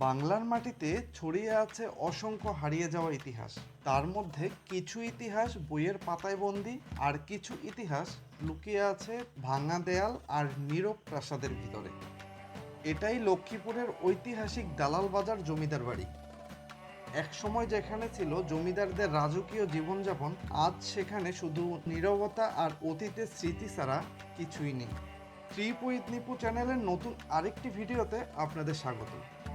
বাংলার মাটিতে ছড়িয়ে আছে অসংখ্য হারিয়ে যাওয়া ইতিহাস। তার মধ্যে কিছু ইতিহাস বইয়ের পাতায় বন্দি, আর কিছু ইতিহাস লুকিয়ে আছে ভাঙা দেয়াল আর নীরব প্রাসাদের ভিতরে। এটাই লক্ষ্মীপুরের ঐতিহাসিক দালাল বাজার জমিদার বাড়ি। একসময় যেখানে ছিল জমিদারদের রাজকীয় জীবনযাপন, আজ সেখানে শুধু নীরবতা আর অতীতের স্মৃতি ছাড়া কিছুই নেই। ট্রিপ উইথ নিপু চ্যানেলের নতুন আরেকটি ভিডিওতে আপনাদের স্বাগত।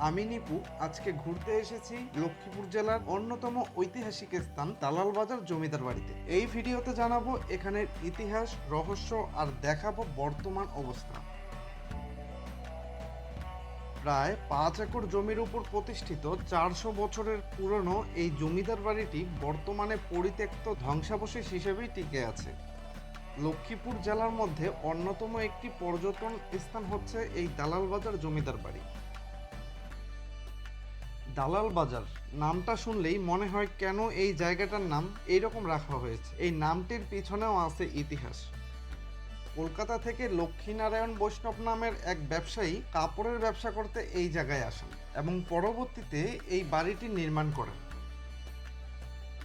আমি নিপু আজকে ঘুরতে এসেছি লক্ষ্মীপুর জেলার অন্যতম ঐতিহাসিক স্থান দালাল বাজার জমিদার বাড়িতে। এই ভিডিওতে জানাবো এখানের ইতিহাস, রহস্য আর দেখাবো বর্তমান অবস্থা। প্রায় 5 একর জমির উপর প্রতিষ্ঠিত 400 বছরের পুরনো এই জমিদার বাড়িটি বর্তমানে পরিত্যক্ত ধ্বংসাবশেষ হিসেবেই টিকে আছে। লক্ষ্মীপুর জেলার মধ্যে অন্যতম একটি পর্যটন স্থান হচ্ছে এই দালাল বাজার জমিদার বাড়ি। দালাল বাজার নামটা শুনলেই মনে হয় কেন এই জায়গাটার নাম এইরকম রাখা হয়েছে। এই নামটির পিছনেও আছে ইতিহাস। কলকাতা থেকে লক্ষ্মীনারায়ণ বৈষ্ণব নামের এক ব্যবসায়ী কাপড়ের ব্যবসা করতে এই জায়গায় আসেন এবং পরবর্তীতে এই বাড়িটি নির্মাণ করেন।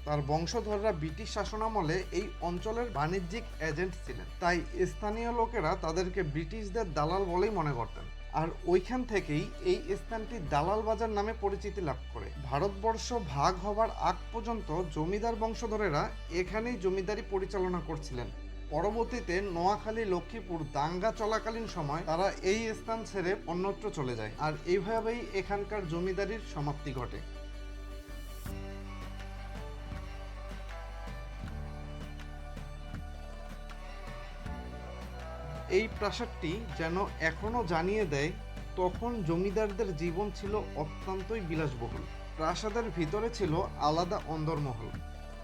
তার বংশধররা ব্রিটিশ শাসনামলে এই অঞ্চলের বাণিজ্যিক এজেন্ট ছিলেন, তাই স্থানীয় লোকেরা তাদেরকে ব্রিটিশদের দালাল বলেই মনে করতেন। আর ওইখান থেকেই এই স্থানটি দালাল বাজার নামে পরিচিতি লাভ করে। ভারতবর্ষ ভাগ হবার আগ পর্যন্ত জমিদার বংশধরেরা এখানেই জমিদারি পরিচালনা করছিলেন। পরবর্তীতে নোয়াখালী লক্ষ্মীপুর দাঙ্গা চলাকালীন সময় তারা এই স্থান ছেড়ে অন্যত্র চলে যায়, আর এইভাবেই এখানকার জমিদারির সমাপ্তি ঘটে। এই প্রাসাদটি যেন এখনো জানিয়ে দেয় তখন জমিদারদের জীবন ছিল অত্যন্তই বিলাসবহুল। প্রাসাদের ভিতরে ছিল আলাদা অন্দরমহল,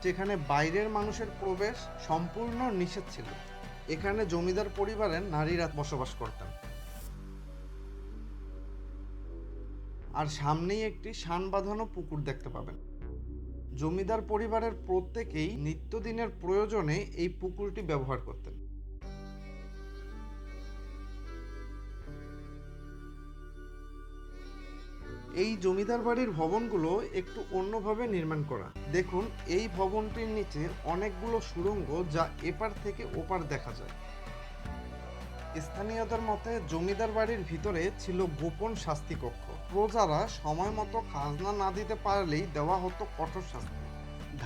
যেখানে বাইরের মানুষের প্রবেশ সম্পূর্ণ নিষেধ ছিল। এখানে জমিদার পরিবারের নারীরা বসবাস করতেন। আর সামনেই একটি শান বাঁধানো পুকুর দেখতে পাবেন। জমিদার পরিবারের প্রত্যেকেই নিত্যদিনের প্রয়োজনে এই পুকুরটি ব্যবহার করতেন। এই জমিদার বাড়ির ভবনগুলো একটু অন্যভাবে নির্মাণ করা। দেখুন, এই ভবনটির নিচে অনেকগুলো সুড়ঙ্গ, যা এপার থেকে ওপার দেখা যায়। স্থানীয়দের মতে জমিদার বাড়ির ভিতরে ছিল গোপন শাস্তি কক্ষ। প্রজারা সময় মতো খাজনা না দিতে পারলেই দেওয়া হতো কঠোর শাস্তি।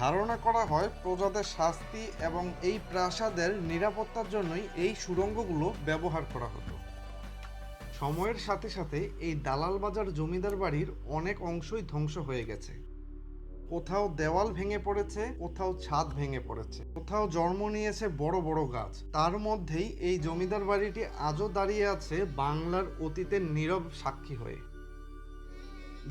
ধারণা করা হয় প্রজাদের শাস্তি এবং এই প্রাসাদের নিরাপত্তার জন্যই এই সুড়ঙ্গগুলো ব্যবহার করা হতো। সময়ের সাথে সাথে এই দালাল বাজার জমিদার বাড়ির অনেক অংশই ধ্বংস হয়ে গেছে। কোথাও দেওয়াল ভেঙে পড়েছে, কোথাও ছাদ ভেঙে পড়েছে, কোথাও জন্ম নিয়েছে বড় বড় গাছ। তার মধ্যেই এই জমিদার বাড়িটি আজও দাঁড়িয়ে আছে বাংলার অতীতের নীরব সাক্ষী হয়ে।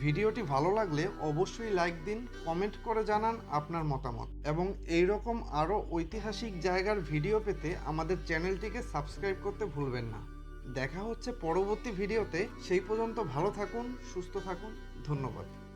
ভিডিওটি ভালো লাগলে অবশ্যই লাইক দিন, কমেন্ট করে জানান আপনার মতামত, এবং এইরকম আরও ঐতিহাসিক জায়গার ভিডিও পেতে আমাদের চ্যানেলটিকে সাবস্ক্রাইব করতে ভুলবেন না। দেখা হচ্ছে পরবর্তী ভিডিওতে। সেই পর্যন্ত ভালো থাকুন, সুস্থ থাকুন। ধন্যবাদ।